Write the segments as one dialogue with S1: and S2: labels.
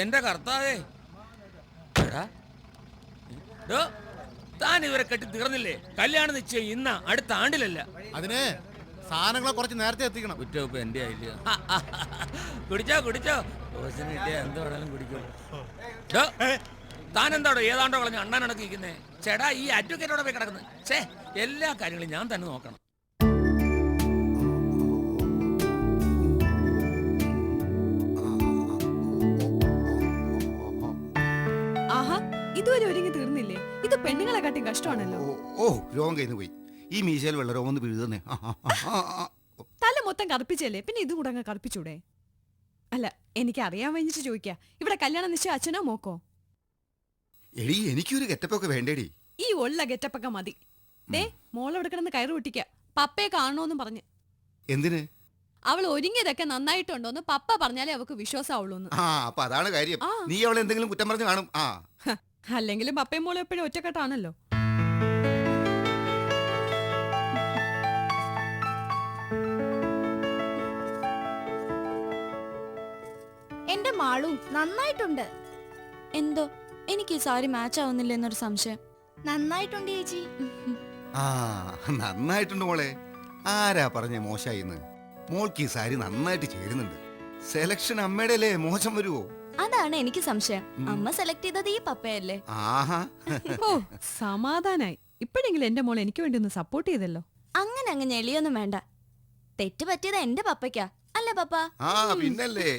S1: എന്റെ കർത്താവേ, താൻ ഇവരെ കെട്ടി തീർന്നില്ലേ? കല്യാണം നിശ്ചയം ഇന്ന, അടുത്ത ആണ്ടിലല്ല.
S2: അതിന് സാധനങ്ങളെ കുറച്ച് നേരത്തെ എത്തിക്കണം.
S1: കുറ്റപ്പ് എന്റെ ആയില്ല. കുടിച്ചോ കുടിച്ചോ, എന്ത് വേണേലും കുടിക്കോ. താൻ എന്താടോ ഏതാണ്ടോ കളഞ്ഞ് അണ്ണാനടക്കി ഇരിക്കുന്നേ? ചേട്ടാ, ഈ അഡ്വക്കേറ്റോടെ പോയി കിടക്കുന്നത്. ഛേ, എല്ലാ കാര്യങ്ങളും ഞാൻ തന്നെ നോക്കണം.
S3: ആഹാ, ഇതുവരെ ഒരുങ്ങി തീർന്നില്ലേ? ഇത് പെണ്ണുങ്ങളെ കാട്ടി കഷ്ടമാണല്ലോ.
S4: ഓ, രോഗം കഴിഞ്ഞു പോയി. ഈ മീശയിൽ വെള്ള രോഗം പിഴുതന്നെ.
S3: തല മൊത്തം കറുപ്പിച്ചല്ലേ, പിന്നെ ഇതും കൂടെ അങ്ങ് കറുപ്പിച്ചൂടെ? അല്ല, എനിക്ക് അറിയാൻ വേണ്ടിട്ട് ചോദിക്കാ, ഇവിടെ കല്യാണം നിശ്ചയം അച്ഛനോ മോക്കോ?
S4: എടി, എനിക്കൊരു ഗെറ്റപ്പൊക്കെ വേണ്ടേടി.
S3: ഈ ഉള്ള ഗെറ്റപ്പൊക്കെ മതി. ദേ, മോളെവിടെ കിടന്ന് കയറ് പൊട്ടിക്ക, പപ്പയെ കാണണോന്നും പറഞ്ഞ്.
S4: എന്തിന്?
S3: അവൾ ഒരുങ്ങിയതൊക്കെ നന്നായിട്ടുണ്ടോന്ന് പപ്പ പറഞ്ഞാലേ അവക്ക് വിശ്വാസമാവുള്ളൂന്ന്.
S4: അപ്പൊ അതാണ് കാര്യം. നീ അവളെ എന്തെങ്കിലും കുറ്റം പറഞ്ഞു കാണും.
S3: അല്ലെങ്കിലും പപ്പയും മോളും എപ്പോഴും ഒറ്റക്കെട്ടാണല്ലോ.
S5: എന്റെ മാളു നന്നായിട്ടുണ്ട്.
S6: എന്തോ എനിക്ക് ഈ സാരി മാച്ച് ആവുന്നില്ല എന്നൊരു സംശയം.
S5: നന്നായിട്ടുണ്ട് ചേച്ചി.
S4: നന്നായിട്ടുണ്ട് മോളെ. ആരാ പറഞ്ഞ മോശായിന്ന്? മോൾക്ക് ഈ സാരി നന്നായിട്ട് ചേരുന്നുണ്ട്. സെലക്ഷൻ അമ്മയുടെ അല്ലേ, മോശം വരുവോ?
S6: അതാണ് എനിക്ക് സംശയം. അമ്മ സെലക്ട് ചെയ്തത് ഈ പപ്പയല്ലേ?
S3: ഓ, സമാധാനായി. ഇപ്പോഴെങ്കിലും എന്റെ മോൾ എനിക്ക് വേണ്ടി ഒന്ന് സപ്പോർട്ട് ചെയ്തല്ലോ.
S6: അങ്ങനെ അങ്ങ് ഞെളിയൊന്നും വേണ്ട. തെറ്റ് പറ്റിയത് എന്റെ പപ്പയ്ക്കാ, അല്ലേ പപ്പ?
S4: പിന്നല്ലേ.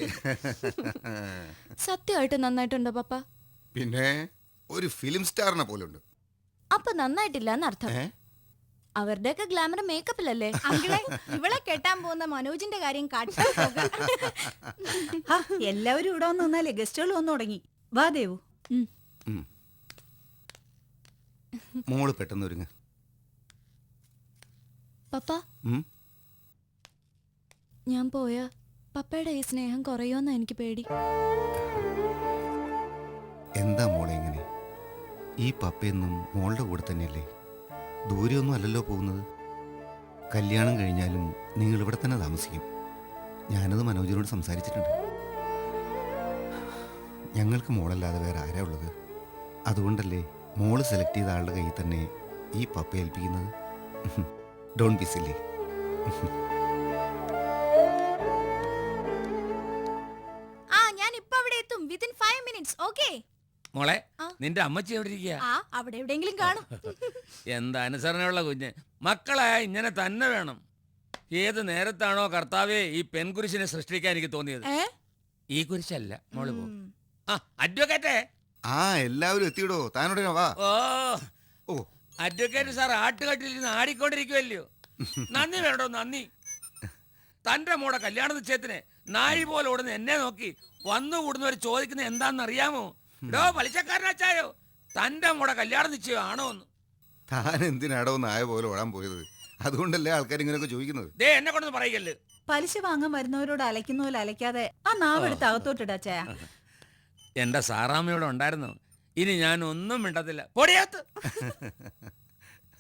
S6: സത്യമായിട്ട് നന്നായിട്ടുണ്ടോ പപ്പ?
S4: പിന്നെ ഒരു ഫിലിം സ്റ്റാറിനെ പോലുണ്ട്.
S6: അപ്പൊ നന്നായിട്ടില്ല എന്നർത്ഥം. അവരുടെയൊക്കെ ഗ്ലാമർ മേക്കപ്പിലല്ലേ?
S5: ഇവളെ കെട്ടാൻ പോകുന്ന മനോജിന്റെ കാര്യം
S7: എല്ലാവരും ഇവിടെ വന്ന് നിന്നാലേ ഗസ്റ്റുകൾ വന്നു തുടങ്ങി. വാ ദേവു.
S4: മോള് പെട്ടെന്ന് ഒരുങ്ങ.
S6: പപ്പ, ഞാൻ പോയാ പപ്പയുടെ ഈ സ്നേഹം കുറയോന്നാ എനിക്ക് പേടി.
S4: എന്താ മോളെ ഇങ്ങനെ? ഈ പപ്പയെന്നും മോളുടെ കൂടെ തന്നെയല്ലേ? ദൂരെയൊന്നും അല്ലല്ലോ പോകുന്നത്. കല്യാണം കഴിഞ്ഞാലും നിങ്ങൾ ഇവിടെ തന്നെ താമസിക്കും. ഞാനത് മനോജിനോട് സംസാരിച്ചിട്ടുണ്ട്. ഞങ്ങൾക്ക് മോളല്ലാതെ വേറെ ആരാ ഉള്ളത്? അതുകൊണ്ടല്ലേ മോള് സെലക്ട് ചെയ്ത ആളുടെ കയ്യിൽ തന്നെ ഈ പപ്പ ഏൽപ്പിക്കുന്നത്. Don't be silly.
S5: ഞാൻ ഇപ്പൊ അവിടെ എത്തും. Within 5 minutes. ഓക്കേ
S1: മോളെ, നിന്റെ അമ്മച്ചി എവിടെ ഇരിക്കുക?
S5: അവിടെ എവിടെയെങ്കിലും കാണും.
S1: എന്താ അനുസരണയുള്ള കുഞ്ഞ്. മക്കളായ ഇങ്ങനെ തന്നെ വേണം. ഏത് നേരത്താണോ കർത്താവേ ഈ പെൺകുരിശിനെ സൃഷ്ടിക്കാൻ എനിക്ക് തോന്നിയത്. ഈ കുരിശല്ല, മോള് പോ. അഡ്വക്കേറ്റേ.
S4: എല്ലാവരും എത്തിയിടോ. താനോടെ വാ.
S1: ഓ, അഡ്വക്കേറ്റ് സാർ ആട്ടുകട്ടിലിരുന്ന് ആടിക്കൊണ്ടിരിക്കുമല്ലോ. നന്ദി വേണ്ടോ, നന്ദി. തന്റെ മോടെ കല്യാണ നിശ്ചയത്തിന് നാഴി പോലെ ഓടുന്ന എന്നെ നോക്കി വന്നുകൂടുന്നവർ ചോദിക്കുന്നത് എന്താണെന്ന് അറിയാമോ? പലിശക്കാരനാച്ചായോ, തന്റെ മോടെ കല്യാണ നിശ്ചയം ആണോ എന്ന്.
S4: താൻ എന്തിനാടോ നായ പോലെ ഓടാൻ പോയത്? അതുകൊണ്ടല്ലേ ആൾക്കാർ ഇങ്ങനെയൊക്കെ ചോദിക്കുന്നത്.
S1: എന്നെ കൊണ്ടൊന്നും പറയല്ലേ.
S7: പലിശ വാങ്ങാൻ വരുന്നവരോട് അലയ്ക്കുന്ന പോലെ അലയ്ക്കാതെ ആ നാവെടുത്ത് അകത്തോട്ടിടാച്ചാ.
S1: എന്റെ സാറാമ്മയോടെ ഉണ്ടായിരുന്നു. ഇനി ഞാൻ ഒന്നും മിണ്ടത്തില്ല. പൊടിയാത്ത്.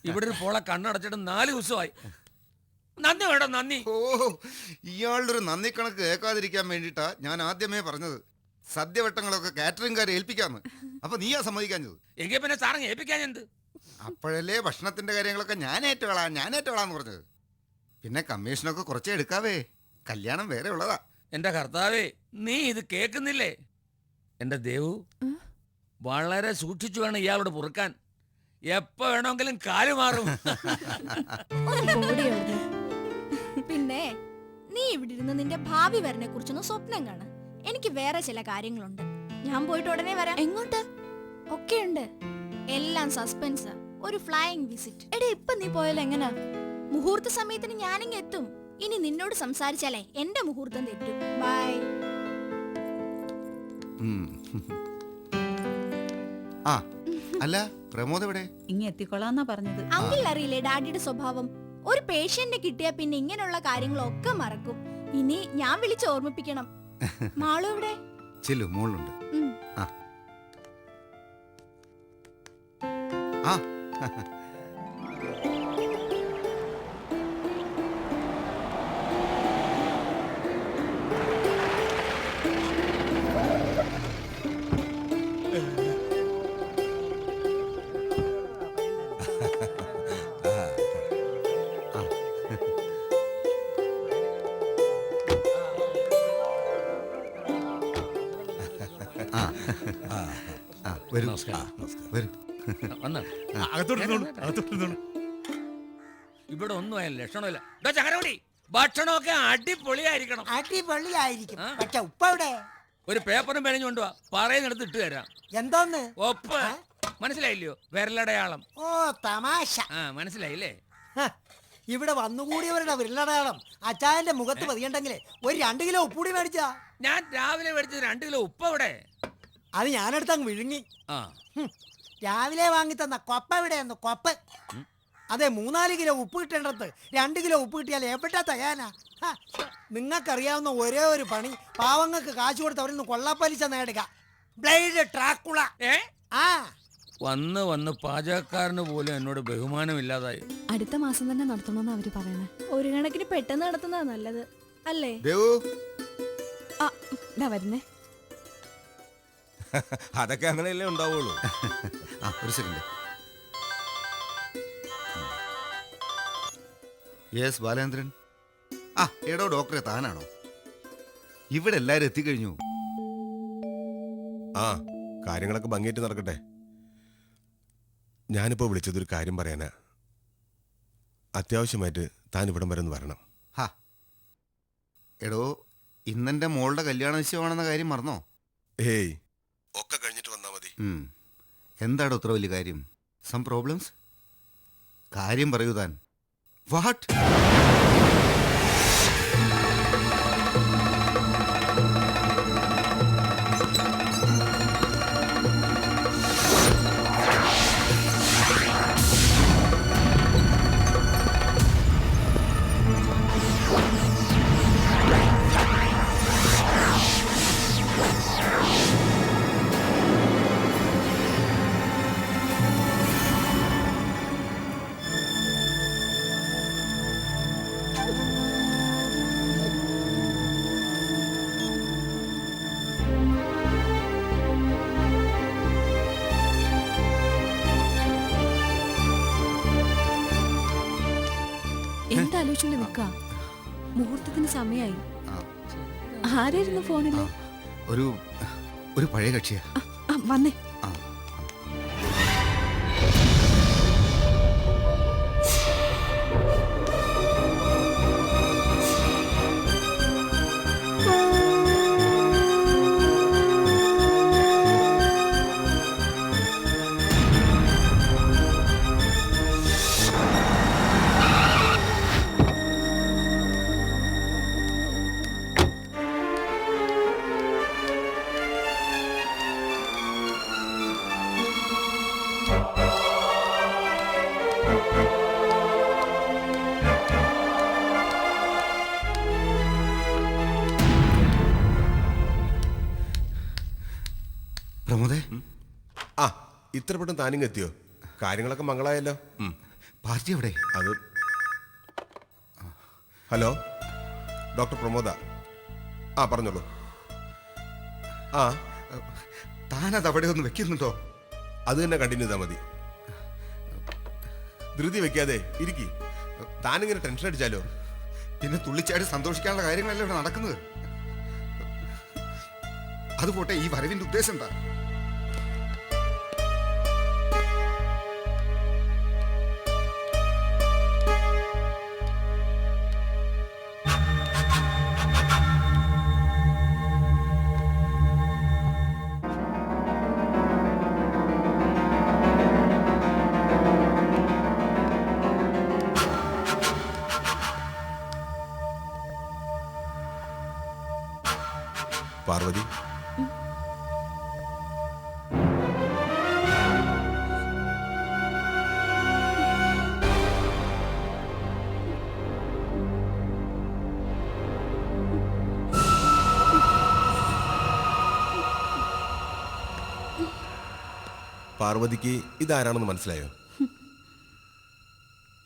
S1: ഇവിടെ ഒരു പോളെ കണ്ണടച്ചിട്ട് 4 ദിവസമായി. നന്ദി വേണ്ട, നന്ദി.
S4: ഇയാളുടെ ഒരു നന്ദി കണക്ക് കേൾക്കാതിരിക്കാൻ വേണ്ടിട്ടാ ഞാൻ ആദ്യമേ പറഞ്ഞത് സദ്യവട്ടങ്ങളൊക്കെ കാറ്ററിംഗുകാരെ ഏൽപ്പിക്കാന്ന്. അപ്പൊ നീയാ സമ്മതിക്കാഞ്ഞത്.
S1: എങ്കിൽ പിന്നെ സാറങ്ങ് ഏൽപ്പിക്കാൻ എന്ത്?
S4: അപ്പോഴല്ലേ ഭക്ഷണത്തിന്റെ കാര്യങ്ങളൊക്കെ ഞാൻ ഏറ്റോളാന്ന് പറഞ്ഞത്. പിന്നെ കമ്മീഷനൊക്കെ കുറച്ചേ എടുക്കാവേ. കല്യാണം വേറെ ഉള്ളതാ.
S1: എന്റെ കർത്താവേ, നീ ഇത് കേൾക്കുന്നില്ലേ? എന്റെ ദേവു, വളരെ സൂക്ഷിച്ചു വേണം ഇയാളോട് പൊറുക്കാൻ. എപ്പോ വേണമെങ്കിലും കാല് മാറും.
S5: പിന്നെ നീ ഇവിടെ ഇരുന്ന് നിന്റെ ഭാവി വരനെ കുറിച്ചൊന്ന് സ്വപ്നം കാണ. എനിക്ക് വേറെ ചില കാര്യങ്ങളുണ്ട്. ഞാൻ പോയിട്ട് ഉടനെ വരാം.
S6: എങ്ങോട്ട്?
S5: ഒക്കെയുണ്ട്, എല്ലാം സസ്പെൻസ്. ഒരു ഫ്ലൈയിങ് വിസിറ്റ്.
S6: എടി, ഇപ്പൊ നീ പോയാൽ എങ്ങനാ?
S5: മുഹൂർത്ത സമയത്തിന് ഞാനിങ് എത്തും. ഇനി നിന്നോട് സംസാരിച്ചാലേ എന്റെ മുഹൂർത്തം തെറ്റും. ബൈ.
S4: അല്ല, പ്രമോദ് എവിടെ?
S7: ഇങ്ങ എത്തിക്കൊള്ളാന്നാ പറഞ്ഞത്.
S5: അങ്കിൾ അറിയില്ലേ ഡാഡിയുടെ സ്വഭാവം? ഒരു പേഷ്യന്റിനെ കിട്ടിയാ പിന്നെ ഇങ്ങനെയുള്ള കാര്യങ്ങളൊക്കെ മറക്കും. ഇനി ഞാൻ വിളിച്ച് ഓർമ്മിപ്പിക്കണം. മാളു എവിടെ?
S4: ചെല്ലു, മോളുണ്ട്. വരൂ
S1: നമസ്കാരം.
S4: വരൂ
S1: വന്നാ
S2: അകത്തോട്ടിരുന്നോളൂ, അകത്തോട്ടിരുന്നോളൂ.
S1: ഇവിടെ ഒന്നും ആയാലും ലക്ഷണമില്ല ഡോ ചങ്ങരകുടി, ഭക്ഷണമൊക്കെ അടിപൊളിയായിരിക്കണം.
S8: അടിപൊളിയായിരിക്കും.
S1: ആ.
S8: പക്ഷെ ഉപ്പ എവിടെ?
S1: ഒരു പേപ്പറും പേനയും കൊണ്ടുവാ, പറയുന്നിടത്ത് ഇട്ട് തരാം.
S8: എന്തോന്ന്?
S1: ഒപ്പ് മനസ്സിലായില്ലയോ? വിരലടയാളം.
S8: ഓ തമാശ.
S1: ആ മനസ്സിലായില്ലേ?
S8: ഹ, ഇവിടെ വന്നുകൂടിയവരുടെ വിരലടയാളം അച്ചായന്റെ മുഖത്ത് പതിയണ്ടെങ്കിലേ ഒരു 2 കിലോ ഉപ്പൂടി മേടിച്ചാ.
S1: ഞാൻ രാവിലെ മേടിച്ചത് 2 കിലോ ഉപ്പ് അവിടെ.
S8: അത് ഞാനെടുത്ത് അങ്ങ് വിഴുങ്ങി.
S1: ആ
S8: ഹും, രാവിലെ വാങ്ങി തന്ന കൊപ്പ എവിടെയായിരുന്നു? കൊപ്പ്. അതെ, 3-4 കിലോ ഉപ്പ് കിട്ടേണ്ടത് 2 കിലോ ഉപ്പ് കിട്ടിയാൽ എവിടെ തികയാനാ? നിങ്ങൾക്കറിയാവുന്ന ഒരേ ഒരു പണി, പാവങ്ങൾക്ക് കാശ് കൊടുത്ത് അവരിൽ നിന്ന് കൊള്ളാപ്പലിശ നേടുക. ബ്ലേഡ് ട്രാക്കുള.
S1: ഏ
S8: ആ
S1: വന്ന് വന്ന് പാചകക്കാരന് പോലും എന്നോട് ബഹുമാനമില്ലാതായി.
S3: അടുത്ത മാസം തന്നെ നടത്തണമെന്ന് അവര് പറയണേ.
S5: ഒരു കണക്കിന് പെട്ടെന്ന് നടത്തുന്നതാ നല്ലത് അല്ലേ?
S4: ദേവു
S3: ആ ഇതാ വരുന്നേ.
S9: അതൊക്കെ അങ്ങനെയല്ലേ ഉണ്ടാവുള്ളൂ.
S4: ആ ഒരു സെക്കൻഡ്. യെസ് ബാലേന്ദ്രൻ. ആ എടോ ഡോക്ടറെ, താനാണോ? ഇവിടെ എല്ലാരും എത്തിക്കഴിഞ്ഞു.
S9: ആ കാര്യങ്ങളൊക്കെ ഭംഗിയായിട്ട് നടക്കട്ടെ. ഞാനിപ്പോ വിളിച്ചതൊരു കാര്യം പറയാനാ. അത്യാവശ്യമായിട്ട് താൻ ഇവിടം വരെ ഒന്ന് വരണം.
S4: ഹാ എടോ, ഇന്നെൻ്റെ മോളുടെ കല്യാണ നിശ്ചയമാണെന്ന കാര്യം മറന്നോ?
S9: ഏയ്, ഒക്കെ കഴിഞ്ഞിട്ട് വന്നാ മതി.
S4: എന്താടോ ഇത്ര വലിയ കാര്യം? Some problems? കാര്യം പറയൂ താൻ. വാട്ട്?
S3: എന്താലോചിച്ചുകൊണ്ട് നിക്കാ? മുഹൂർത്തത്തിന് സമയായി.
S4: ആ,
S3: ആരായിരുന്നു ഫോണില്?
S4: ഒരു പഴയ കക്ഷിയാ.
S3: വന്നേ.
S4: ആ പ്രമോദേ,
S9: ആ ഇത്ര പെട്ടെന്ന് താനിങ് എത്തിയോ? കാര്യങ്ങളൊക്കെ മംഗളായല്ലോ.
S4: പാർട്ടി എവിടെ?
S9: അത് ഹലോ, ഡോക്ടർ പ്രമോദ. ആ പറഞ്ഞോളൂ. ആ
S4: താനത് അവിടെ ഒന്ന് വെക്കുന്നുണ്ടോ?
S9: അത് തന്നെ കണ്ടിന്യൂ ചെയ്താൽ മതി. ധൃതി വെക്കാതെ ഇരിക്കി. താനിങ്ങനെ ടെൻഷൻ അടിച്ചാലോ?
S4: പിന്നെ തുള്ളിച്ചാടി സന്തോഷിക്കാനുള്ള കാര്യങ്ങളല്ലേ ഇവിടെ നടക്കുന്നത്. അത് പോട്ടെ, ഈ വരവിന്റെ ഉദ്ദേശം എന്താ?
S9: പാർവതി, പാർവതിക്ക് ഇതാരാണെന്ന് മനസ്സിലായോ?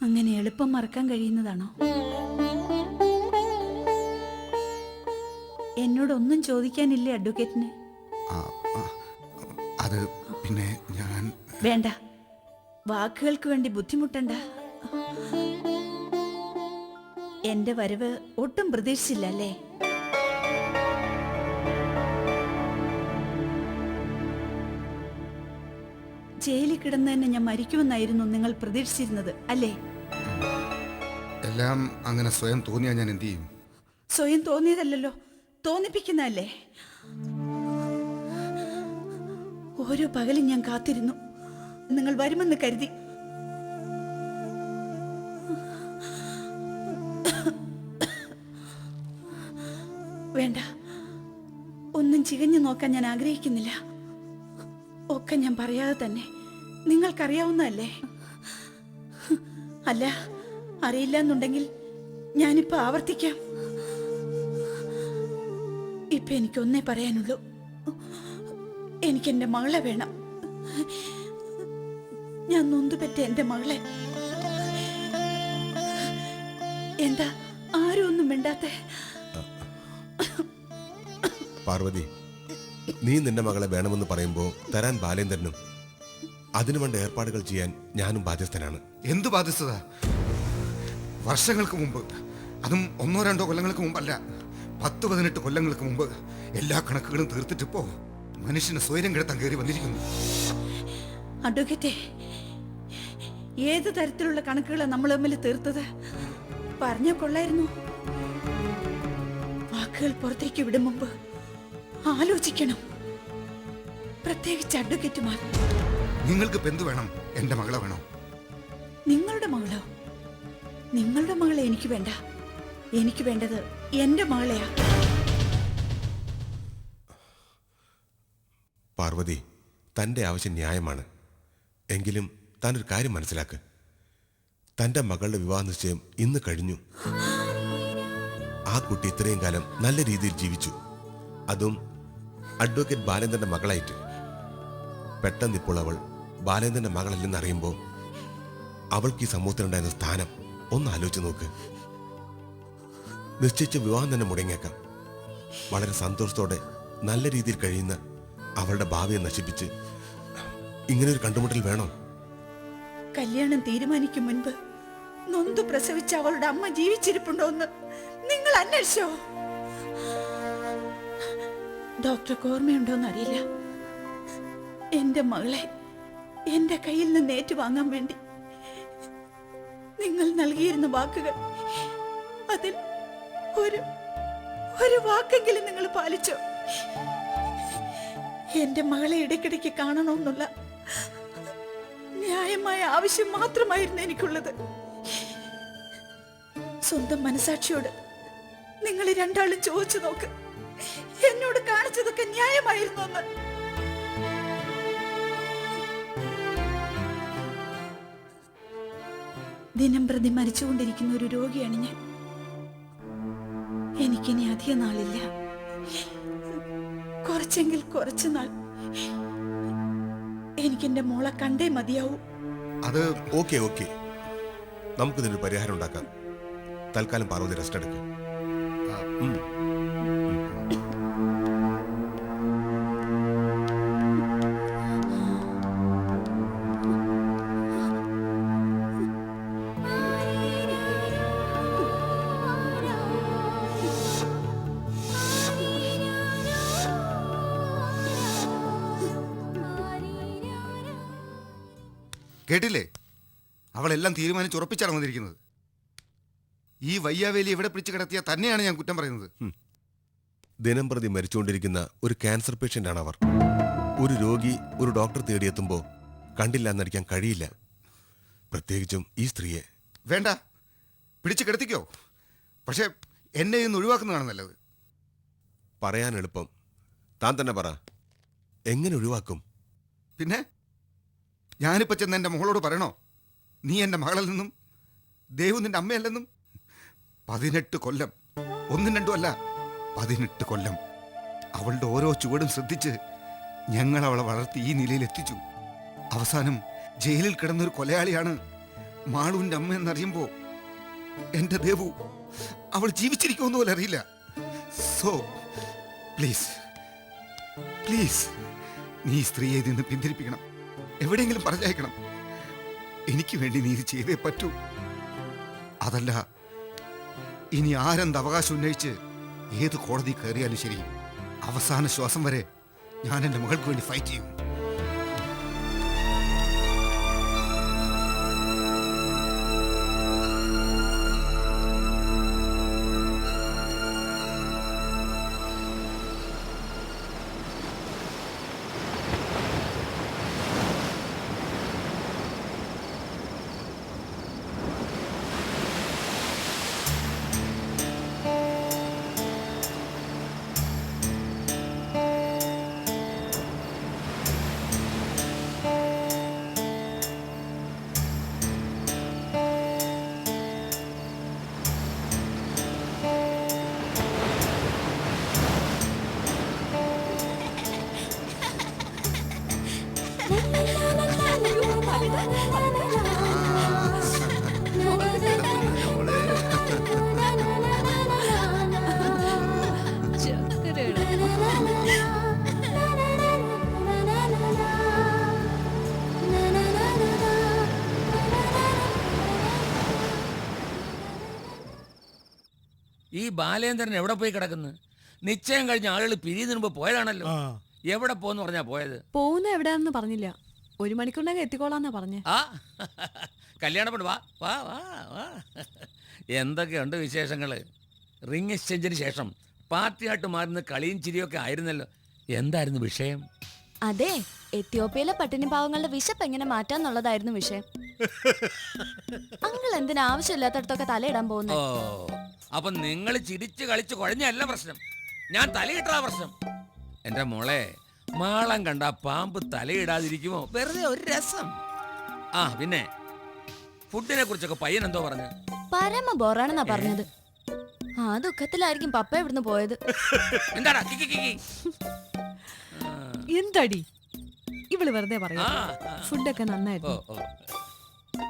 S7: അങ്ങനെ എളുപ്പം മറക്കാൻ കഴിയുന്നതാണോ? എന്നോടൊന്നും ചോദിക്കാനില്ലേ അഡ്വക്കേറ്റിന്?
S4: അത് പിന്നെ ഞാൻ...
S7: വേണ്ട, വാക്കുകൾക്ക് വേണ്ടി ബുദ്ധിമുട്ടണ്ട. എന്റെ വരവ് ഒട്ടും പ്രതീക്ഷിച്ചില്ല അല്ലേ? ജയിലിൽ കിടന്ന് തന്നെ ഞാൻ മരിക്കുമെന്നായിരുന്നു നിങ്ങൾ പ്രതീക്ഷിച്ചിരുന്നത് അല്ലേ?
S4: എല്ലാം അങ്ങനെ സ്വയം തോന്നിയാൽ ഞാൻ എന്ത് ചെയ്യും?
S7: സ്വയം തോന്നിയതല്ലല്ലോ, തോന്നിപ്പിക്കുന്നതല്ലേ. ഓരോ പകലും ഞാൻ കാത്തിരുന്നു, നിങ്ങൾ വരുമെന്ന് കരുതി. വേണ്ട, ഒന്നും ചികഞ്ഞു നോക്കാൻ ഞാൻ ആഗ്രഹിക്കുന്നില്ല. ഒക്കെ ഞാൻ പറയാതെ തന്നെ നിങ്ങൾക്കറിയാവുന്നതല്ലേ. അല്ല, അറിയില്ല എന്നുണ്ടെങ്കിൽ ഞാനിപ്പോ ആവർത്തിക്കാം. ഇപ്പൊ എനിക്കൊന്നേ പറയാനുള്ളൂ, എനിക്കെന്റെ മകളെ വേണം. ഞാൻ നൊന്തുപെറ്റ എന്റെ മകളെ. എന്താ ആരും ഒന്നും മിണ്ടാത്തെ?
S9: പാർവതി, നീ നിന്റെ മകളെ വേണമെന്ന് പറയുമ്പോൾ തരാൻ ബാലേന്ദ്രനും അതിനു വേണ്ട ഏർപ്പാടുകൾ ചെയ്യാൻ ഞാനും ബാധ്യസ്ഥനാണ്.
S4: എന്തു ബാധ്യസ്ഥത? വർഷങ്ങൾക്ക് മുമ്പ്, അതും 1-2 കൊല്ലങ്ങൾക്ക് മുമ്പല്ല, 10-18 കൊല്ലങ്ങൾക്ക് മുമ്പ് എല്ലാ കണക്കുകളും തീർത്തിട്ടിപ്പോ മനുഷ്യന് സ്വൈര്യം കിടത്താൻ കയറി വന്നിരിക്കുന്നു.
S7: അഡ്വക്കേറ്റേ, ഏത് തരത്തിലുള്ള കണക്കുകളാണ് നമ്മൾ തമ്മിൽ തീർത്തത്? പറഞ്ഞ കൊള്ളായിരുന്നു. വാക്കുകൾ പുറത്തേക്ക് വിടും മുമ്പ് ആലോചിക്കണം, പ്രത്യേകിച്ച് അഡ്വക്കേറ്റുമാർ.
S4: നിങ്ങൾക്ക് എന്ത് വേണം? എന്റെ മകളെ വേണോ?
S7: നിങ്ങളുടെ മകളോ? നിങ്ങളുടെ മകളെ എനിക്ക് വേണ്ട. എനിക്ക് വേണ്ടത് എന്റെ മകളെയാ.
S9: പാർവതി, തൻ്റെ ആവശ്യം ന്യായമാണ്. എങ്കിലും താൻ ഒരു കാര്യം മനസ്സിലാക്ക്. തൻ്റെ മകളുടെ വിവാഹ നിശ്ചയം ഇന്ന് കഴിഞ്ഞു. ആ കുട്ടി ഇത്രയും കാലം നല്ല രീതിയിൽ ജീവിച്ചു, അതും അഡ്വക്കേറ്റ് ബാലേന്ദ്രന്റെ മകളായിട്ട്. പെട്ടെന്നിപ്പോൾ അവൾ ബാലേന്ദ്രന്റെ മകളല്ലെന്നറിയുമ്പോൾ അവൾക്ക് ഈ സമൂഹത്തിലുണ്ടായിരുന്ന സ്ഥാനം ഒന്ന് ആലോചിച്ച് നോക്ക്. നിശ്ചയിച്ച വിവാഹം തന്നെ മുടങ്ങിയേക്കാം. വളരെ സന്തോഷത്തോടെ നല്ല രീതിയിൽ കഴിയുന്ന അവളുടെ ഭാവിയെ നശിപ്പിച്ച് ഇങ്ങനെ ഒരു കണ്ടുമുട്ടൽ വേണോ?
S7: കല്യാണം തീരുമാനിക്കും മുൻപ് നൊന്തു പ്രസവിച്ച അവളുടെ അമ്മ ജീവിച്ചിരിപ്പുണ്ടോന്ന് നിങ്ങൾ അന്വേഷിച്ചോ? ഡോക്ടർക്ക് ഓർമ്മയുണ്ടോന്ന് അറിയില്ല, എന്റെ മകളെ എന്റെ കയ്യിൽ നിന്ന് ഏറ്റുവാങ്ങാൻ വേണ്ടി നിങ്ങൾ നൽകിയിരുന്ന വാക്കുകൾ, അതിൽ ഒരു വാക്കെങ്കിലും നിങ്ങൾ പാലിച്ചോ? എന്റെ മകളെ ഇടയ്ക്കിടയ്ക്ക് കാണണമെന്നുള്ള ന്യായമായ ആവശ്യം മാത്രമായിരുന്നു എനിക്കുള്ളത്. സ്വന്തം മനസാക്ഷിയോട് നിങ്ങൾ രണ്ടാളും ചോദിച്ചു നോക്ക്, എന്നോട് കാണിച്ചതൊക്കെ ന്യായമായിരുന്നു എന്ന്. ദിനം പ്രതി മരിച്ചുകൊണ്ടിരിക്കുന്ന ഒരു രോഗിയാണ് ഞാൻ. എനിക്കിനി അധിക നാളില്ല, കുറച്ചെങ്കിൽ കുറച്ചു നാൾ എനിക്കെന്റെ മോളെ കണ്ടേ മതിയാവൂ.
S9: അത് ഓക്കെ, നമുക്കിതിനൊരു പരിഹാരം ഉണ്ടാക്കാം. തൽക്കാലം പാർവതി റെസ്റ്റ് എടുക്കും.
S4: കേട്ടില്ലേ? അവളെല്ലാം തീരുമാനിച്ചുറപ്പിച്ചാണ് വന്നിരിക്കുന്നത്. ഈ വയ്യാവേലി എവിടെ പിടിച്ചു കിടത്തിയാൽ തന്നെയാണ് ഞാൻ കുറ്റം പറയുന്നത്.
S9: ദിനം പ്രതി മരിച്ചുകൊണ്ടിരിക്കുന്ന ഒരു ക്യാൻസർ പേഷ്യൻ്റാണ് അവർ. ഒരു രോഗി ഒരു ഡോക്ടർ തേടിയെത്തുമ്പോൾ കണ്ടില്ല എന്നടിക്കാൻ കഴിയില്ല, പ്രത്യേകിച്ചും ഈ സ്ത്രീയെ.
S4: വേണ്ട, പിടിച്ചു കിടത്തിക്കോ, പക്ഷെ എന്നെ ഇന്ന് ഒഴിവാക്കുന്നതാണ് നല്ലത്.
S9: പറയാൻ എളുപ്പം, താൻ തന്നെ പറ, എങ്ങനെ ഒഴിവാക്കും?
S4: പിന്നെ ഞാനിപ്പോൾ ചെന്ന് എൻ്റെ മോളോട് പറയണോ നീ എൻ്റെ മകളിൽ നിന്നും ദേവു നിന്റെ അമ്മയല്ലെന്നും? 18 കൊല്ലം, 1-2 അല്ല, 18 കൊല്ലം അവളുടെ ഓരോ ചുവടും ശ്രദ്ധിച്ച് ഞങ്ങൾ അവളെ വളർത്തി ഈ നിലയിൽ എത്തിച്ചു. അവസാനം ജയിലിൽ കിടന്നൊരു കൊലയാളിയാണ് മാളുവിൻ്റെ അമ്മ എന്നറിയുമ്പോൾ എൻ്റെ ദേവു അവൾ ജീവിച്ചിരിക്കുമെന്ന് പോലെ അറിയില്ല. സോ പ്ലീസ് പ്ലീസ്, നീ ഈ സ്ത്രീയെ ഇതിൽ നിന്ന് പിന്തിരിപ്പിക്കണം, എവിടെയെങ്കിലും പറഞ്ഞയക്കണം. എനിക്ക് വേണ്ടി നീ ഇത് ചെയ്തേ പറ്റൂ. അതല്ല ഇനി ആരെന്ത് അവകാശം ഉന്നയിച്ച് ഏത് കോടതി കയറിയാലും ശരി, അവസാന ശ്വാസം വരെ ഞാൻ എൻ്റെ മകൾക്ക് വേണ്ടി ഫൈറ്റ് ചെയ്യും.
S1: ഈ ബാലേന്ദ്രൻ എവിടെ പോയി കിടക്കുന്നു? നിശ്ചയം കഴിഞ്ഞ ആളുകൾ പിരിയുന്നതിന് മുമ്പ് പോയതാണല്ലോ.
S2: ആ
S1: എവിടെ പോന്ന് പറഞ്ഞാ പോയത്?
S3: പോകുന്ന എവിടെയാണെന്ന് പറഞ്ഞില്ല. 1 മണിക്കൂറിനകം എത്തിക്കോളാന്നാ പറഞ്ഞേ.
S1: ആ കല്യാണപ്പെട്ട് വാ വാ വാ വാ. എന്തൊക്കെയുണ്ട് വിശേഷങ്ങള്? റിംഗ് എക്സ്ചേഞ്ചിന് ശേഷം പാർട്ടിയായിട്ട് മാറുന്ന കളിയും ചിരിയൊക്കെ ആയിരുന്നല്ലോ. എന്തായിരുന്നു വിഷയം?
S6: അതെ, എത്യോപ്യയിലെ പട്ടിണി പാവങ്ങളുടെ വിശപ്പ് എങ്ങനെ മാറ്റാന്നുള്ളതായിരുന്നു വിഷയം. അങ്കിൾ എന്തിനാ ആവശ്യമില്ലാത്തടത്തൊക്കെ തലയിടാൻ
S1: ഓ,
S6: പോകുന്നത്?
S1: അപ്പൊ നിങ്ങൾ ചിരിച്ച് കളിച്ച് കുഴഞ്ഞല്ല പ്രശ്നം, ഞാൻ തലയിട്ടാ പ്രശ്നം. എന്റെ മോളെ, മാളം കണ്ട പാമ്പ് തലയിടാതിരിക്കുമോ? വെറുതെ ഒരു രസം. ആ പിന്നെ ഫുഡിനെ കുറിച്ചൊക്കെ പയ്യൻ എന്തോ പറഞ്ഞു?
S6: പരമ ബോറാണെന്നാ പറഞ്ഞത്. ആ ദുഃഖത്തിലായിരിക്കും പപ്പ ഇവിടുന്ന് പോയത്.
S1: എന്താടാ കിക്കി കിക്കി?
S3: എന്തടി ഇവള് വെറുതെ പറയാ.
S1: ആ, ആ.
S3: ഫുഡൊക്കെ
S1: ഓ
S3: നന്നായിരുന്നു.
S1: ഓ,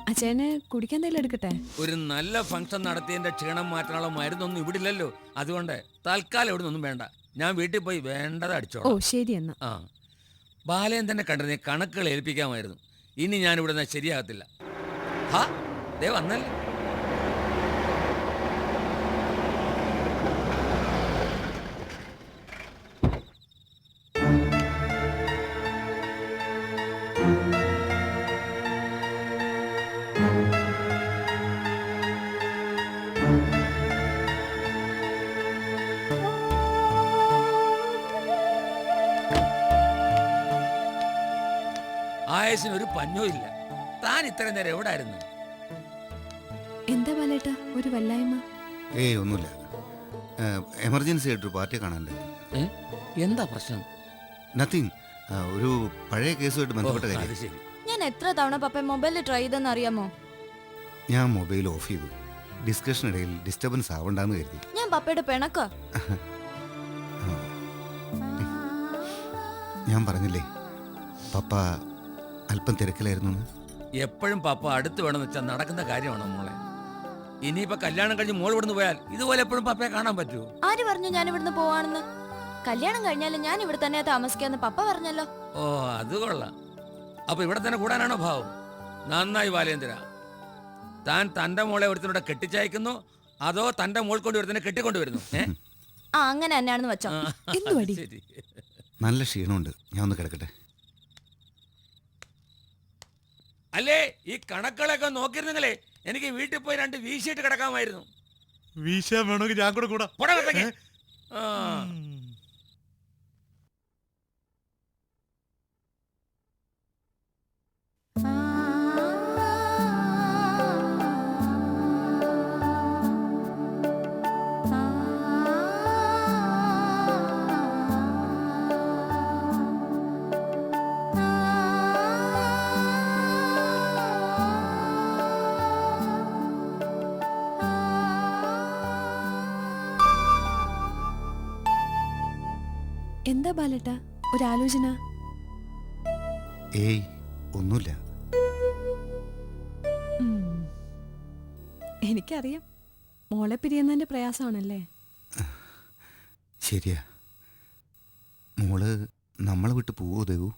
S3: അച്ഛന് കുടിക്കാൻ എന്തെങ്കിലും എടുക്കട്ടെ?
S1: ഒരു നല്ല ഫംഗ്ഷൻ നടത്തിയതിന്റെ ക്ഷീണം മാറ്റാനുള്ള മരുന്നൊന്നും ഇവിടെ ഇല്ലല്ലോ. അതുകൊണ്ട് തൽക്കാലം ഇവിടെ ഒന്നും വേണ്ട, ഞാൻ വീട്ടിൽ പോയി വേണ്ടത്
S3: ഓ
S1: അടിച്ചോളാം.
S3: ശരി എന്നാ.
S1: ആ, ബാലേന്ദ്രനെ കണ്ടിരുന്ന കണക്കുകൾ ഏൽപ്പിക്കാമായിരുന്നു. ഇനി ഞാൻ ഇവിടെ നിന്ന് ശരിയാകത്തില്ല. ഹാ ദേ വന്നല്ലേ. ആയസിന് ഒരു പഞ്ഞോ ഇല്ല. താൻ ഇത്രയും നേരം എവിടെ ആയിരുന്നു?
S3: എന്താ ബാലേട്ട ഒരു വല്ലായ്മ?
S4: ഏയ് ഒന്നുമില്ല, എമർജൻസി ആയിട്ടൊരു പാർട്ടിയെ കാണാനുണ്ട്.
S1: എന്താ പ്രശ്നം?
S4: നത്തിങ്, ഒരു പഴയ കേസുമായിട്ട്
S1: ഓ,
S4: ബന്ധപ്പെട്ട
S1: അത്
S4: കാര്യം.
S1: ശരി.
S6: ഞാൻ എത്ര തവണ പപ്പ മൊബൈലിൽ ട്രൈ ചെയ്തെന്ന് അറിയാമോ?
S4: ഞാൻ മൊബൈൽ ഓഫ് ചെയ്തു. ഡിസ്കഷനിടയിൽ ഡിസ്റ്റർബൻസ് ആവണ്ടെന്ന് കരുതി.
S6: ഞാൻ പപ്പയുടെ പിണക്കോ?
S4: ഞാൻ പറഞ്ഞില്ലേ പപ്പ അല്പം തിരക്കിലായിരുന്നു എന്ന്.
S1: എപ്പോഴും പപ്പ അടുത്ത് വേണമെന്ന് വെച്ചാൽ നടക്കുന്ന കാര്യമാണോ മോളെ? ഇനിയിപ്പോ കല്യാണം കഴിഞ്ഞ് മോൾ ഇവിടുന്ന് പോയാൽ ഇതുപോലെ എപ്പോഴും പപ്പയെ കാണാൻ പറ്റുമോ?
S6: ആര് പറഞ്ഞു ഞാൻ ഇവിടുന്ന് പോവാണെന്ന്? കല്യാണം കഴിഞ്ഞാലും ഞാൻ ഇവിടെ തന്നെ താമസിക്കാന്ന് പപ്പ പറഞ്ഞല്ലോ.
S1: ഓ, അത് കൊള്ളാം. അപ്പൊ ഇവിടെ തന്നെ കൂടാനാണോ ഭാവം? നന്നായി ബാലേന്ദ്ര. താൻ തന്റെ മോളെ ഒരുത്തിനോടെ കെട്ടിച്ചയക്കുന്നു, അതോ തന്റെ മോൾ കൊണ്ട് ഒരുത്തിനെ കെട്ടിക്കൊണ്ടുവരുന്നു?
S6: ആ അങ്ങനെ തന്നെയാണെന്ന് വെച്ചോ.
S3: എന്തുവാടി?
S1: ശരി.
S4: നല്ല ക്ഷീണമുണ്ട്, ഞാൻ ഒന്ന് കിടക്കട്ടെ.
S1: അല്ലേ, ഈ കണക്കുകളൊക്കെ നോക്കിയിരുന്നെങ്കിലേ എനിക്ക് വീട്ടിൽ പോയി 2 വീശിയിട്ട് കിടക്കാമായിരുന്നു.
S2: വീശാൻ വേണമെങ്കിൽ ഞാൻ കൂടെ കൂടാ.
S1: പോടാ പുറത്തേക്ക്. ആ,
S3: എന്താ ബാലേട്ട ഒരാലോചന?
S4: ഏയ് ഒന്നുമില്ല.
S3: എനിക്കറിയാം, മോളെ പിരിയുന്നതിന്റെ പ്രയാസമാണല്ലേ.
S4: ശരിയാ, മോള് നമ്മളെ വിട്ട് പോവോ ദേവു?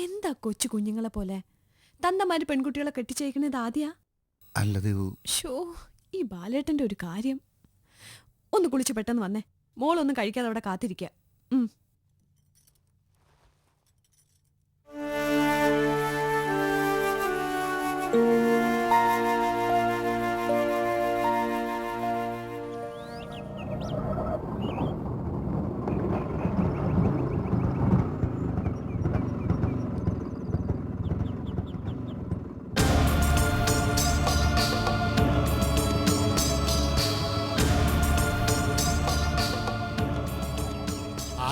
S3: എന്താ കൊച്ചു കുഞ്ഞുങ്ങളെ പോലെ തന്തമാര് പെൺകുട്ടികളെ കെട്ടിച്ചേക്കുന്നത് ആദ്യാ?
S4: അല്ല ദേവു.
S3: ഷോ, ഈ ബാലേട്ടന്റെ ഒരു കാര്യം. ഒന്ന് കുളിച്ച് പെട്ടെന്ന് വന്നേ, മോളൊന്നും കഴിക്കാതെ അവിടെ കാത്തിരിക്കുക.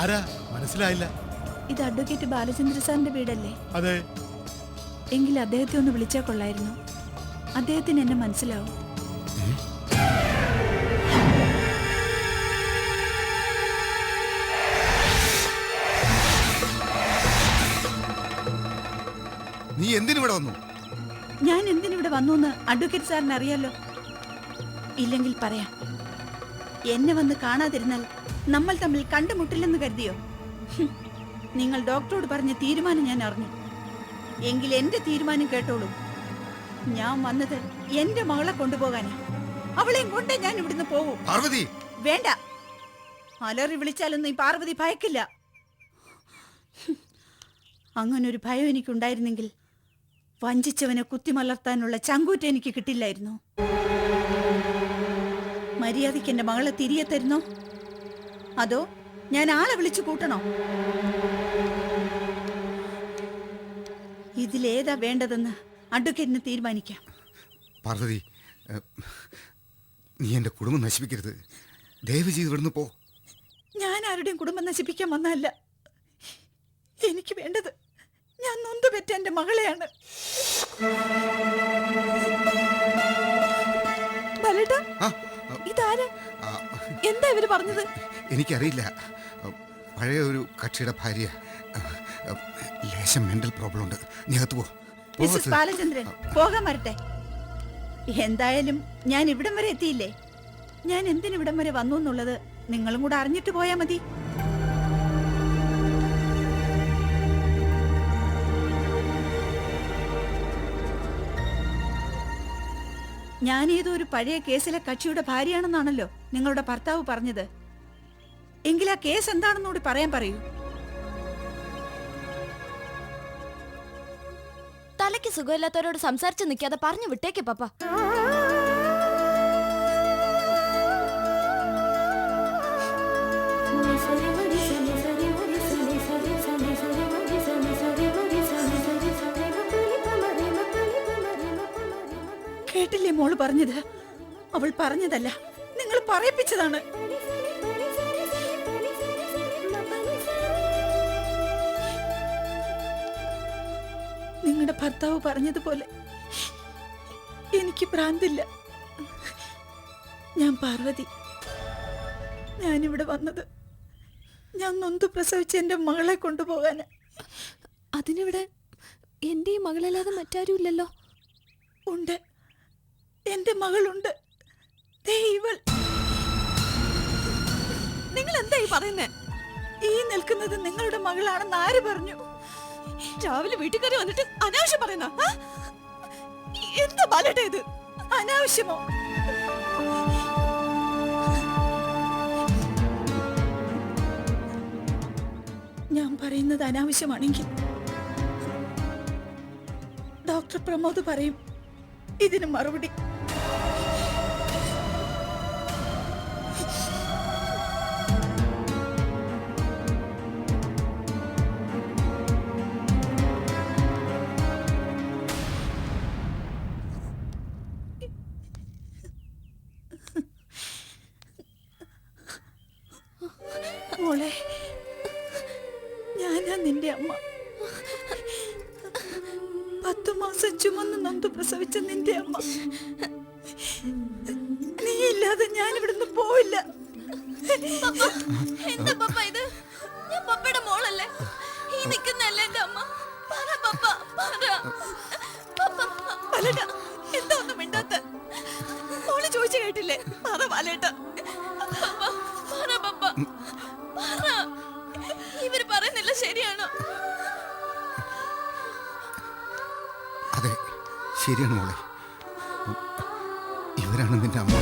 S2: ആരാ മനസ്സിലായില്ല?
S7: ഇത് അഡ്വക്കേറ്റ് ബാലചന്ദ്ര സാറിന്റെ വീടല്ലേ?
S2: അതെ.
S7: എങ്കിൽ അദ്ദേഹത്തെ ഒന്ന് വിളിച്ചാൽ കൊള്ളായിരുന്നു. അദ്ദേഹത്തിന് എന്നെ മനസ്സിലാവും.
S4: നീ എന്തിനിവിടെ വന്നു?
S7: ഞാൻ എന്തിനിവിടെ വന്നു എന്ന് അഡ്വക്കേറ്റ് സാറിന് അറിയാലോ. ഇല്ലെങ്കിൽ പറയാം. എന്നെ വന്ന് കാണാതിരുന്നാൽ നമ്മൾ തമ്മിൽ കണ്ടുമുട്ടില്ലെന്ന് കരുതിയോ? നിങ്ങൾ ഡോക്ടറോട് പറഞ്ഞ തീരുമാനം ഞാൻ അറിഞ്ഞു. എങ്കിൽ എന്റെ തീരുമാനം കേട്ടോളൂ. ഞാൻ വന്നത് എന്റെ മകളെ കൊണ്ടുപോകാനാ. അവളെയും കൊണ്ടേ ഞാൻ ഇവിടുന്ന് പോവും.
S4: പാർവതി
S7: വേണ്ട, അലറി വിളിച്ചാലൊന്നും ഈ പാർവതി ഭയക്കില്ല. അങ്ങനൊരു ഭയം എനിക്കുണ്ടായിരുന്നെങ്കിൽ വഞ്ചിച്ചവനെ കുത്തിമലർത്താനുള്ള ചങ്കൂറ്റ എനിക്ക് കിട്ടില്ലായിരുന്നു. മര്യാദയ്ക്ക് എന്റെ മകളെ തിരികെ തരുന്നോ, അതോ ഞാൻ ആളെ വിളിച്ചു കൂട്ടണോ? ഇതിലേതാ വേണ്ടതെന്ന് അഡ്വക്കേറ്റിന് തീരുമാനിക്കാം.
S4: പാർവതി, നീ എൻ്റെ കുടുംബം നശിപ്പിക്കരുത്. ദയവ് ചെയ്ത് ഇവിടുന്ന് പോ.
S7: ഞാൻ ആരുടെയും കുടുംബം നശിപ്പിക്കാൻ വന്നതല്ല. എനിക്ക് വേണ്ടത് ഞാൻ നൊന്തു പെറ്റ എന്റെ മകളെയാണ്.
S3: ബാലേട്ടാ,
S4: ആ,
S3: ഇതാരാ?
S4: ആ,
S3: എന്താ ഇവര് പറഞ്ഞത്?
S4: എനിക്കറിയില്ല. പഴയ ഒരു കക്ഷിയുടെ ഭാര്യ. ലേശം മെന്റൽ പ്രോബ്ലം ഉണ്ട്. നീ അകത്ത് പോ.
S7: മിസ്സസ് ബാലചന്ദ്രൻ, പോകാൻ വരട്ടെ. എന്തായാലും ഞാൻ ഇവിടം വരെ എത്തിയില്ലേ. ഞാൻ എന്തിനിവിടം വരെ വന്നു എന്നുള്ളത് നിങ്ങളും കൂടെ അറിഞ്ഞിട്ട് പോയാ മതി. ഞാനേതോ ഒരു പഴയ കേസിലെ കക്ഷിയുടെ ഭാര്യയാണെന്നാണല്ലോ നിങ്ങളുടെ ഭർത്താവ് പറഞ്ഞത്. എങ്കിൽ ആ കേസ് എന്താണെന്നൂടി പറയാൻ പറയൂ.
S6: തലയ്ക്ക് സുഖമില്ലാത്തവരോട് സംസാരിച്ച് നിൽക്കാതെ പറഞ്ഞു വിട്ടേക്ക് പപ്പ.
S7: കേട്ടില്ലേ മോള് പറഞ്ഞത്? അവൾ പറഞ്ഞതല്ല, നിങ്ങൾ പറയിപ്പിച്ചതാണ്. നിങ്ങളുടെ ഭർത്താവ് പറഞ്ഞതുപോലെ എനിക്ക് ഭ്രാന്തില്ല. ഞാൻ പാർവതി. ഞാനിവിടെ വന്നത് ഞാൻ നൊന്തു പ്രസവിച്ച എന്റെ മകളെ കൊണ്ടുപോകാന്.
S3: അതിനിവിടെ എന്റെ ഈ മകളല്ലാതെ മറ്റാരും ഇല്ലല്ലോ.
S7: ഉണ്ട്, എന്റെ മകളുണ്ട്. ദേ ഇവൾ.
S3: നിങ്ങൾ എന്താ ഈ പറയുന്നേ?
S7: ഈ നിൽക്കുന്നത് നിങ്ങളുടെ മകളാണെന്ന് ആര് പറഞ്ഞു?
S3: രാവിലെ വീട്ടിൽ കയറി വന്നിട്ട് അനാവശ്യം പറയുന്ന എന്താ ബാലേട്ടാ ഇത്?
S7: അനാവശ്യമോ? ഞാൻ പറയുന്നത് അനാവശ്യമാണെങ്കിൽ ഡോക്ടർ പ്രമോദ് പറയും ഇതിന് മറുപടി. മോളെ, ഞാനാ നിന്റെ അമ്മ. 10 മാസം ചുമന്ന് നൊന്തു പ്രസവിച്ച നിന്റെ അമ്മ. നീ ഇല്ലാതെ ഞാൻ ഇവിടുന്ന് പോവില്ല.
S6: എന്താ പപ്പ ഇത്? ഞാൻ പപ്പയുടെ മോളല്ലേ? ഈ നിൽക്കുന്നല്ലേ എന്റെ അമ്മ? പറ പപ്പ, പറ.
S3: ബാലേട്ടാ, എന്താ ഒന്നും മിണ്ടാത്ത? മോള് ചോദിച്ചു കേട്ടില്ലേ? പറ ബാലേട്ടാ.
S6: പറ പപ്പ, പറ. ഇവര് പറയുന്നില്ല ശരിയാണോ?
S4: അതെ, ശരിയാണ് മോളെ. ഇവരാണ് നിന്റെ അമ്മ.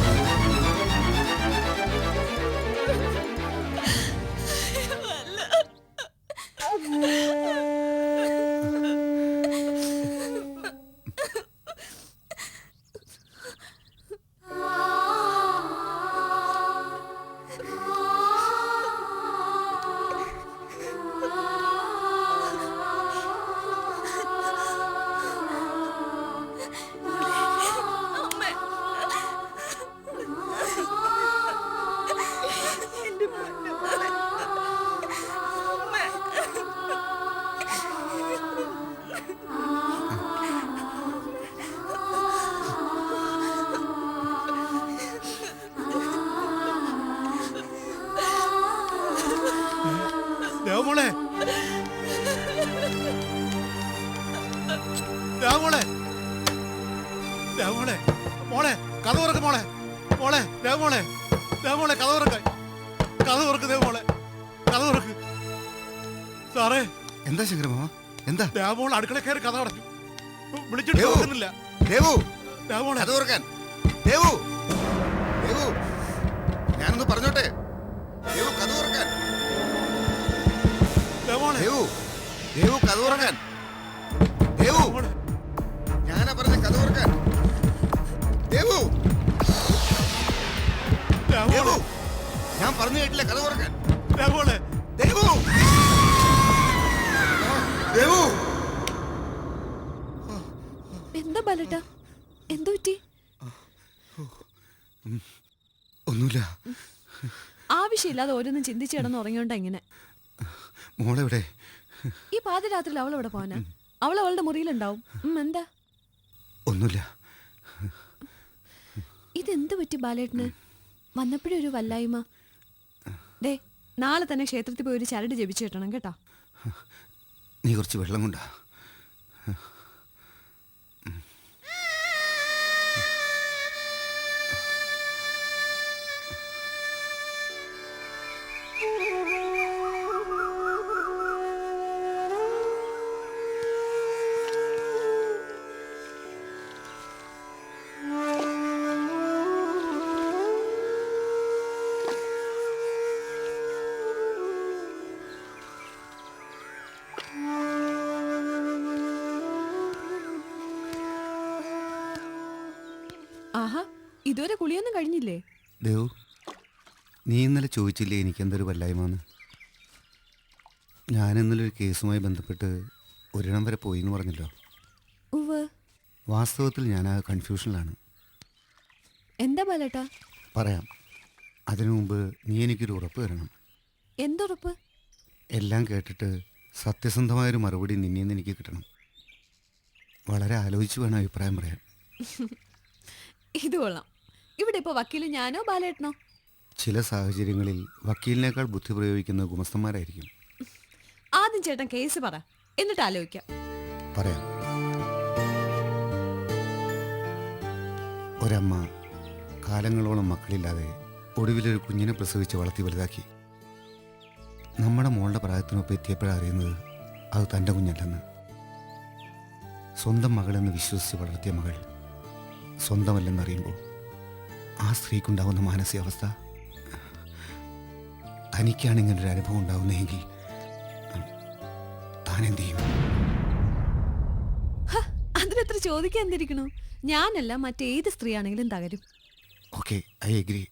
S2: മോളെ, മോളെ, മോളെ, മോളെ, കഥ തുറക്ക് മോളെ, മോളെ, മോളെ, മോളെ, കഥ തുറക്ക, കഥ തുറക്ക്, മോളെ, കഥ തുറക്ക്. സാറേ,
S4: എന്താ ശങ്കരമാമ? എന്താ?
S2: മോൾ അടുക്കള കയറി കഥ അടച്ചു. വിളിച്ചിട്ട് തുറക്കുന്നില്ല.
S4: ദേവു,
S2: മോളെ,
S4: കഥ തുറക്കാൻ. ദേവു. ഞാനൊന്ന് പറഞ്ഞോട്ടെ. ദേവു, കഥ തുറക്കാൻ.
S2: ദേവോളെ
S4: ദേവു, ദേവു, കഥ തുറക്കാൻ. ദേവു, ഞാനാ പറഞ്ഞ കഥ തുറക്കാൻ. ദേവു, ദേവു, ഞാൻ പറഞ്ഞു കേട്ടില്ല, കഥ തുറക്കാൻ.
S2: ദേവോളെ
S4: ദേവു, ദേവു.
S3: എന്താ ബാലേട്ടാ, എന്തു പറ്റി?
S4: ഒന്നുമില്ല.
S3: ആവശ്യമില്ലാതെ ഓരോന്നും ചിന്തിച്ച് കിടന്ന് ഉറങ്ങിയോണ്ടാ ഇങ്ങനെ.
S4: മോളെവിടെ?
S3: ഈ പാതിരാത്രിയിൽ അവൾ എവിടെ പോവാനാ? അവൾ അവളുടെ മുറിയിലുണ്ടാവും. എന്താ?
S4: ഒന്നുമില്ല.
S3: ഇതെന്ത് പറ്റി ബാലേട്ടന്? വന്നപ്പോഴേ ഒരു വല്ലായ്മ. ദേ, നാളെ തന്നെ ക്ഷേത്രത്തിൽ പോയി ഒരു ചരട് ജപിച്ചു കിട്ടണം കേട്ടോ.
S4: നീ കുറച്ച് വെള്ളം കൊണ്ടാ.
S3: ആഹാ, ഇതുവരെ കുളിയൊന്നും കഴിഞ്ഞില്ലേ?
S4: ദേവു, നീ ഇന്നലെ ചോദിച്ചില്ലേ എനിക്കെന്തൊരു വല്ലായ്മന്ന്? ഞാൻ ഇന്നലെ ഒരു കേസുമായി ബന്ധപ്പെട്ട് ഒരിടം വരെ പോയി എന്ന് പറഞ്ഞല്ലോ.
S3: ഉവ്വ്.
S4: വാസ്തവത്തിൽ ഞാൻ ആ കൺഫ്യൂഷനിലാണ്.
S3: എന്താ ബാലേട്ടാ?
S4: പറയാം. അതിനു മുമ്പ് നീ എനിക്കൊരു ഉറപ്പ് തരണം.
S3: എന്തുറപ്പ്?
S4: എല്ലാം കേട്ടിട്ട് സത്യസന്ധമായൊരു മറുപടി നിന്നിൽ നിന്ന് എനിക്ക് കിട്ടണം. വളരെ ആലോചിച്ച് വേണം അഭിപ്രായം പറയാൻ.
S3: ഇത് കൊള്ളാം. ഇവിടെ ഇപ്പോൾ വക്കീൽ ഞാനോ ബാലേട്ടനോ?
S4: ചില സാഹചര്യങ്ങളിൽ വക്കീലിനേക്കാൾ ബുദ്ധി പ്രയോഗിക്കുന്ന ഗുമസ്തന്മാരായിരിക്കും.
S3: ആദ്യം ചേട്ടൻ കേസ് പറ, എന്നിട്ട് ആലോചിക്കാം.
S4: പറയാം. ഒരമ്മ കാലങ്ങളോളം മക്കളില്ലാതെ ഒടുവിലൊരു കുഞ്ഞിനെ പ്രസവിച്ച് വളർത്തി വലുതാക്കി. നമ്മുടെ മോളുടെ പ്രായത്തിനൊപ്പം എത്തിയപ്പോഴാണ് അറിയുന്നത് അത് തൻ്റെ കുഞ്ഞല്ലെന്ന്. സ്വന്തം മകളെന്ന് വിശ്വസിച്ച് വളർത്തിയ മകൾ സ്വന്തമല്ലെന്നറിയുമ്പോൾ ആ സ്ത്രീക്കുണ്ടാവുന്ന മാനസികാവസ്ഥ, തനിക്കാണ് ഇങ്ങനൊരു അനുഭവം ഉണ്ടാവുന്നതെങ്കിൽ താൻ എന്ത് ചെയ്യും?
S3: അതിനെത്ര ചോദിക്കാൻ എന്തിരിക്കണു? ഞാനല്ല മറ്റേത് സ്ത്രീയാണെങ്കിലും തകരും.
S4: Okay, I agree.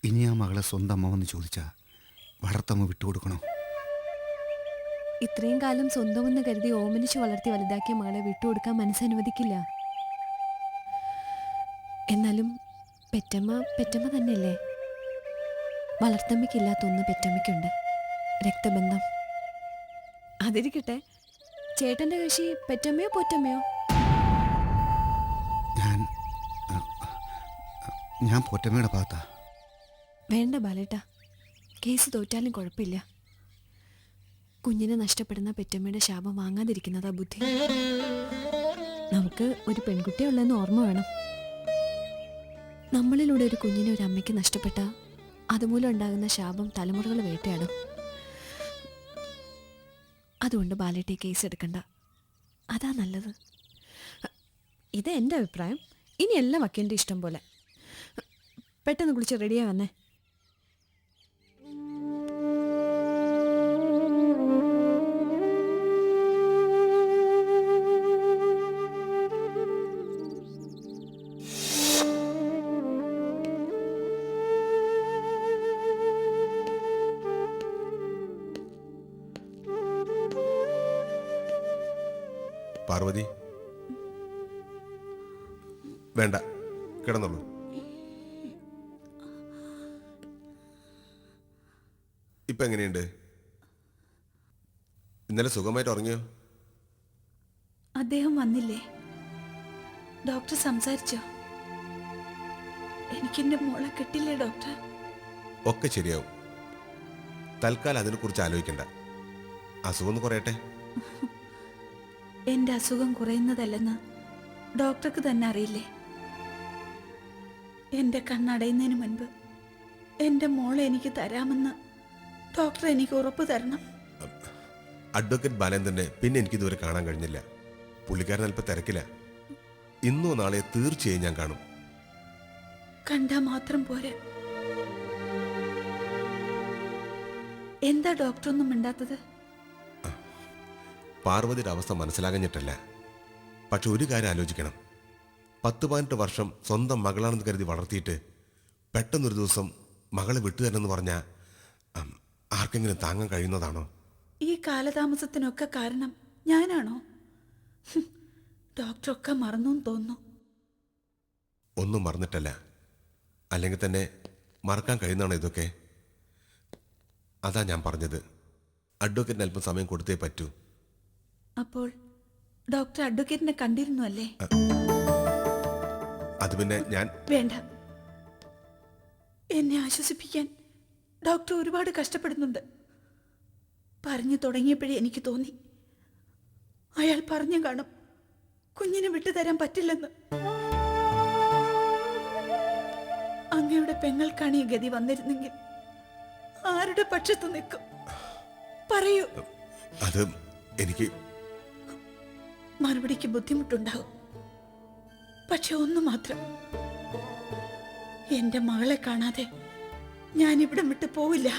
S4: ഇനി ആ മകളെ സ്വന്തം അമ്മ വന്ന് ചോദിച്ചാൽ വളർത്തമ്മ വിട്ടുകൊടുക്കണോ?
S3: ഇത്രയും കാലം സ്വന്തമെന്ന് കരുതി ഓമനിച്ച് വളർത്തി വലുതാക്കിയ മകളെ വിട്ടുകൊടുക്കാൻ മനസ്സനുവദിക്കില്ല. എന്നാലും പെറ്റമ്മ പെറ്റമ്മ തന്നെയല്ലേ. വളർത്തമ്മയ്ക്കില്ലാത്ത ഒന്ന് പെറ്റമ്മയ്ക്കുണ്ട്, രക്തബന്ധം. അതിരിക്കട്ടെ, ചേട്ടന്റെ കക്ഷി പെറ്റമ്മയോ പൊറ്റമ്മയോ?
S4: ഞാൻ പൊറ്റമ്മയുടെ ഭാഗത്താ.
S3: വേണ്ട ബാലേട്ടാ, കേസ് തോറ്റാലും കുഴപ്പമില്ല. കുഞ്ഞിനെ നഷ്ടപ്പെടുന്ന പെറ്റമ്മയുടെ ശാപം വാങ്ങാതിരിക്കുന്നതാ ബുദ്ധി. നമുക്ക് ഒരു പെൺകുട്ടിയുള്ളതെന്ന് ഓർമ്മ വേണം. നമ്മളിലൂടെ ഒരു കുഞ്ഞിനെ ഒരു അമ്മയ്ക്ക് നഷ്ടപ്പെട്ട അതുമൂലം ഉണ്ടാകുന്ന ശാപം തലമുറകൾ വേട്ടയാടും. അതുകൊണ്ട് ബാലേട്ട കേസ് എടുക്കണ്ട, അതാ നല്ലത്. ഇത് എൻ്റെ അഭിപ്രായം. ഇനി എല്ലാം വക്കീലിൻ്റെ ഇഷ്ടം പോലെ. പെട്ടെന്ന് കുളിച്ച് റെഡിയായി വന്നേ.
S9: പാർവതി, വേണ്ട, കിടന്നുള്ളൂ. ഇപ്പൊ എങ്ങനെയുണ്ട്? ഇന്നലെ സുഖമായിട്ട് ഉറങ്ങിയോ?
S7: അദ്ദേഹം വന്നില്ലേ? ഡോക്ടർ സംസാരിച്ചോ? എനിക്കെന്റെ മോളെ കിട്ടില്ലേ ഡോക്ടർ?
S9: ഒക്കെ ശരിയാവും. തൽക്കാലം അതിനെക്കുറിച്ച് ആലോചിക്കണ്ട. അസുഖം ഒന്ന് കുറയട്ടെ.
S7: എന്റെ അസുഖം കുറയുന്നതല്ലെന്ന് ഡോക്ടർക്ക് തന്നെ അറിയില്ലേ? എന്റെ കണ്ണടയുന്നതിന് മുൻപ് എന്റെ മോളെ എനിക്ക് തരാമെന്ന് ഡോക്ടർ എനിക്ക് ഉറപ്പ് തരണം.
S9: അഡ്വക്കേറ്റ് ബാലേന്ദ്രനെ പിന്നെ എനിക്കിതുവരെ കാണാൻ കഴിഞ്ഞില്ല. പുള്ളിക്കാരൻ അല്പം തിരക്കില്ല. ഇന്നോ നാളെ തീർച്ചയായും ഞാൻ കാണും.
S7: കണ്ടാ മാത്രം പോരെ, എന്താ ഡോക്ടർ ഒന്നും മിണ്ടാത്തത്?
S9: പാർവതിയുടെ അവസ്ഥ മനസ്സിലാകഞ്ഞിട്ടല്ല. പക്ഷെ ഒരു കാര്യം ആലോചിക്കണം. 10-18 വർഷം സ്വന്തം മകളാണെന്ന് കരുതി വളർത്തിയിട്ട് പെട്ടെന്നൊരു ദിവസം മകളെ വിട്ടുതരണമെന്ന് പറഞ്ഞാൽ ആർക്കെങ്കിലും താങ്ങാൻ കഴിയുന്നതാണോ?
S7: ഈ കാലതാമസത്തിനൊക്കെ കാരണം ഞാനാണോ? ഡോക്ടറൊക്കെ മറന്നു തോന്നുന്നു.
S9: ഒന്നും മറന്നിട്ടല്ല, അല്ലെങ്കിൽ തന്നെ മറക്കാൻ കഴിയുന്നതാണോ ഇതൊക്കെ? അതാ ഞാൻ പറഞ്ഞത്, അഡ്വക്കേറ്റിന് അല്പം സമയം കൊടുത്തേ പറ്റൂ.
S7: അപ്പോൾ ഡോക്ടർ അഡ്വക്കേറ്റിനെ കണ്ടിരുന്നു അല്ലേ?
S9: അത് പിന്നെ ഞാൻ...
S7: വേണ്ട, എന്നെ ആശ്വസിപ്പിക്കാൻ ഡോക്ടർ ഒരുപാട് കഷ്ടപ്പെടുന്നുണ്ട്. പറഞ്ഞു തുടങ്ങിയപ്പോഴേ എനിക്ക് തോന്നി അയാൾ പറഞ്ഞു കാണും കുഞ്ഞിനെ വിട്ടുതരാൻ പറ്റില്ലെന്ന്. അങ്ങയുടെ പെങ്ങൾക്കാണ് ഈ ഗതി വന്നിരുന്നെങ്കിൽ ആരുടെ പക്ഷത്ത് നിൽക്കും? പറയൂ.
S9: അത് എനിക്ക്
S7: മറുപടിക്ക് ബുദ്ധിമുട്ടുണ്ടാവും. പക്ഷെ ഒന്നു മാത്രം, എന്റെ മകളെ കാണാതെ ഞാൻ ഇവിടെ വിട്ടു പോവില്ല.